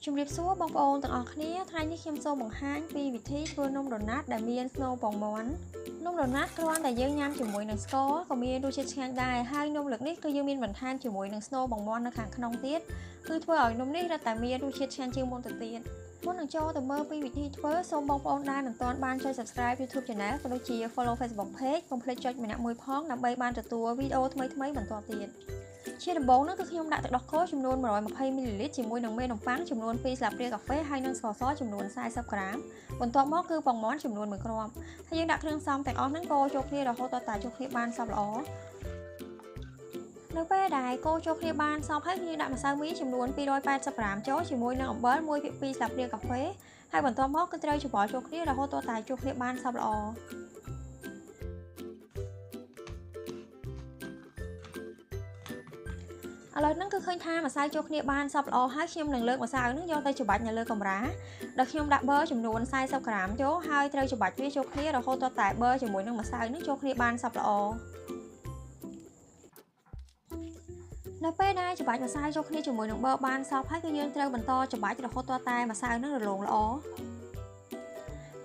ជំរាបសួរបងប្អូនទាំងអស់គ្នាថ្ងៃនេះខ្ញុំសូមបង្ហាញពីវិធីធ្វើនំដូណាតដែលមានស្នូលពងមាន់នំដូណាតគ្រាន់តែយើងញ៉ាំជាមួយនឹងស្ករក៏មានរសជាតិឆ្ងាញ់ដែរហើយនំលើកនេះគឺយើងមានបន្ថែមជាមួយនឹងស្នូលពងមាន់នៅខាងក្នុងទៀតគឺធ្វើឲ្យនំនេះរឹតតែមានរសជាតិឆ្ងាញ់ជាងមុនទៅទៀតមុននឹងចូលទៅមើលពីវិធីធ្វើសូមបងប្អូនដែលមិនទាន់បានចុច Subscribe YouTube Channel ក៏ដូចជា Follow Facebook Page កុំភ្លេចចុចម្នាក់មួយផងដើម្បីបានទទួលវីដេអូថ្មីៗបន្តទៀតជាដំបូងនោះគឺខ្ញុំដាក់ទឹកដោះគោចំនួន 120 មីលីលីត្រជាមួយនឹងមេនំប៉័ងចំនួន 2 ស្លាបព្រាកាហ្វេហើយនិងស្ករសចំនួន 40 ក្រាមបន្ទាប់មកគឺពងមាន់ចំនួន 1 គ្រាប់ហើយយើងដាក់គ្រឿងផ្សំទាំងអស់ហ្នឹងកូរចូលគ្នារហូតដល់តែចូលគ្នាបានសព្វល្អនៅពេលដែលកូរចូលគ្នាបានសព្វហើយយើងដាក់ម្សៅមីចំនួន 280 ក្រាមចូលជាមួយនឹងអំបិល 1/2 ស្លាបព្រាកាហ្វេហើយបន្ទាប់មកគឺត្រូវច្របល់ចូលគ្នារហូតដល់តែចូលគ្នាបានសព្វល្អឥឡូវហ្នឹងគឺឃើញថាម្សៅចូលគ្នាបានសព្វល្អហើយខ្ញុំនឹងលើកម្សៅហ្នឹងយកទៅច្របាច់នៅលើកម្រាលដែលខ្ញុំដាក់ប៊ឺចំនួន 40 ក្រាមចូលហើយត្រូវច្របាច់វាចូលគ្នារហូតដល់តែប៊ឺជាមួយនឹងម្សៅហ្នឹងចូលគ្នាបានសព្វល្អនៅពេលដែលច្របាច់ម្សៅចូលគ្នាជាមួយនឹងប៊ឺបានសព្វហើយគឺយើងត្រូវបន្តច្របាច់រហូតដល់តែម្សៅហ្នឹងរលោងល្អ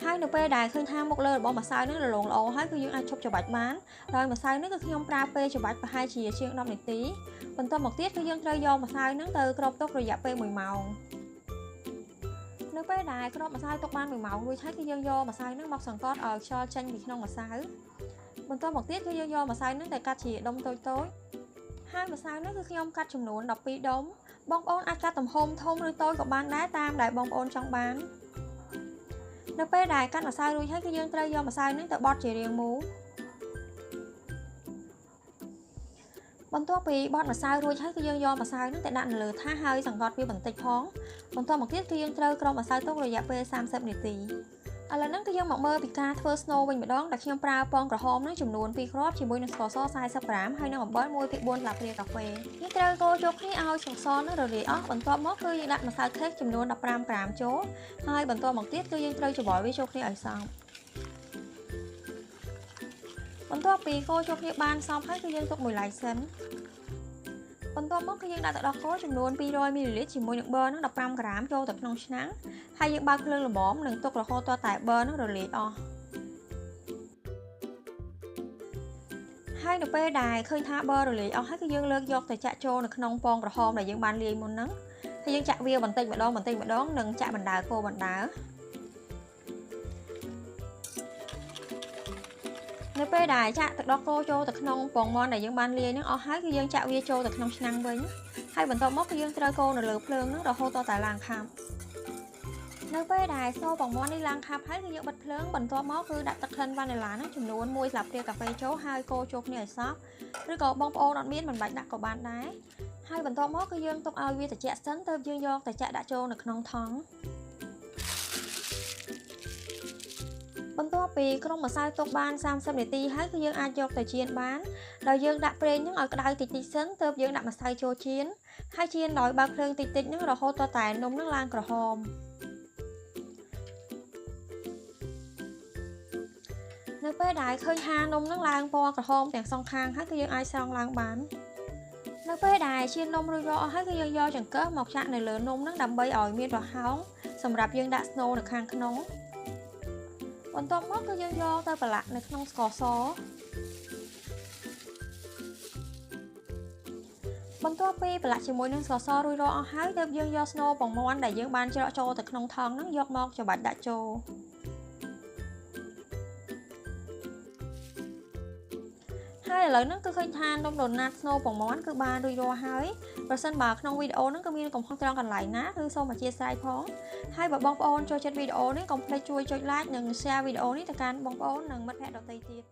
ហើយនៅពេលដែលឃើញថាមុខលើរបស់ម្សៅហ្នឹងរលោងល្អហើយគឺយើងអាចឈប់ច្របាច់បានដោយម្សៅនេះគឺខ្ញុំប្រើពេលច្របាច់ប្រហែលជាជាង10នាទីបន្ទាប់មកទៀតគឺយើងត្រូវយកម្សៅហ្នឹងទៅគ្របទុករយៈពេល1ម៉ោងនៅពេលដែលគ្របម្សៅទុកបាន1ម៉ោងរួចហើយគឺយើងយកម្សៅហ្នឹងមកសង្កត់ឲ្យខ្យល់ចេញពីក្នុងម្សៅបន្ទាប់មកទៀតគឺយើងយកម្សៅហ្នឹងទៅកាត់ជាដុំតូចៗហើយម្សៅហ្នឹងគឺខ្ញុំកាត់ចំនួន12ដុំបងប្អូនអាចកាត់ទំហំធំឬតូចក៏បានដែរតាមដែលបងប្អូនចង់បាននៅពេលដែលកាត់ម្សៅរួចហើយគឺយើងត្រូវយកម្សៅហ្នឹងទៅបត់ជារាងមូលបន្ទាប់ពីបត់ម្សៅរួចហើយគឺយើងយកម្សៅហ្នឹងទៅដាក់នៅលើថាសហើយសង្កត់វាបន្តិចផងបន្ទាប់មកទៀតគឺយើងត្រូវគ្របម្សៅទុករយៈពេល30នាទីឥឡូវហ្នឹងគឺយើងមកមើលពីការធ្វើស្នូលវិញម្ដងដែលខ្ញុំប្រើពងក្រហមហ្នឹងចំនួន2គ្រាប់ជាមួយនឹងស្ករស40ក្រាមហើយនិងអំបិល 1/4 ស្លាបព្រាកាហ្វេយើងត្រូវកូរចូលគ្នាឲ្យស្ករសហ្នឹងរលាយអស់បន្ទាប់មកគឺយើងដាក់ម្សៅខេកចំនួន15ក្រាមចូលហើយបន្ទាប់មកទៀតគឺយើងត្រូវច្របល់វាចូលគ្នាឲ្យសព្វបន្ទាប់ពីកូរចូលគ្នាបានសព្វហើយគឺយើងទុកមួយឡែកសិនបន្ទាប់មកគឺយើងដាក់ទឹកដោះគោចំនួន200មីលីលីត្រជាមួយនឹងប៊ឺនឹង15ក្រាមចូលទៅក្នុងឆ្នាំងហើយយើងបើកភ្លើងល្មមនិងទុករហូតដល់តែប៊ឺនឹងរលាយអស់ហើយនៅពេលដែលឃើញថាប៊ឺរលាយអស់ហើយគឺយើងលើកយកទៅចាក់ចូលនៅក្នុងពងក្រហមដែលយើងបានលាយមុនហ្នឹងហើយយើងចាក់វាបន្តិចម្ដងនិងចាក់បណ្ដើរកូរបណ្ដើរនៅពេលដែលចាក់ទឹកដោះគោចូលទៅក្នុងពងមាន់ដែលយើងបានលាយនឹងអស់ហើយគឺយើងចាក់វាចូលទៅក្នុងឆ្នាំងវិញហើយបន្ទាប់មកគឺយើងត្រូវកូរនៅលើភ្លើងនឹងរហូតដល់តែឡើងខាប់នៅពេលដែលស្នូលពងមាន់នេះឡើងខាប់ហើយគឺយើងបិទភ្លើងបន្ទាប់មកគឺដាក់ទឹកក្លិនវ៉ានីឡាហ្នឹងចំនួន1ស្លាបព្រាកាហ្វេចូលហើយកូរចូលគ្នាឲ្យសព្វឬក៏បងប្អូនអត់មានមិនបាច់ដាក់ក៏បានដែរហើយបន្ទាប់មកគឺយើងទុកឲ្យវាត្រជាក់សិនទើបយើងយកទៅចាក់ដាក់ចូលនៅក្នុងថង់បន្ទាប់ពីក្រុមម្សៅទុកបាន30នាទីហើយគឺយើងអាចយកទៅចៀនបានដោយយើងដាក់ប្រេងហ្នឹងឲ្យក្តៅតិចសិនទើបយើងដាក់ម្សៅចូលចៀនហើយចៀនដោយបើកភ្លើងតិចហ្នឹងរហូតដល់តែនំហ្នឹងឡើងក្រហមនៅពេលដែលឃើញថានំហ្នឹងឡើងពណ៌ក្រហមទាំងសងខាងហើយគឺយើងអាចស្រង់ឡើងបាននៅពេលដែលចៀននំរួចរាល់អស់ហើយគឺយើងយកចង្កឹះមកចាក់នៅលើនំហ្នឹងដើម្បីឲ្យមានប្រហោងសម្រាប់យើងដាក់ស្នូលនៅខាងក្នុងបន្ទាប់មកគឺយើងយកទៅប្រឡាក់នៅក្នុងស្ករសបន្ទាប់ពីប្រឡាក់ជាមួយនឹងស្ករសរួចរាល់អស់ហើយទើបយើងយកស្នូលពងមាន់ដែលយើងបានច្រកចូលទៅក្នុងថង់ហ្នឹងយកមកច្របាច់ដាក់ចូលហើយឥឡូវហ្នឹងគឺឃើញថានំដូណាតស្នូលពងមាន់គឺបានរួចរាល់ហើយប្រសិនបើក្នុងវីដេអូហ្នឹងគឺមានកំហុសត្រង់កន្លែងណាគឺសូមអធិស្ឋានផងហើយបើបងប្អូនចូលចិត្តវីដេអូនេះកុំភ្លេចជួយចុច like និង share វីដេអូនេះទៅកាន់បងប្អូននិងមិត្តភ័ក្តិដទៃទៀត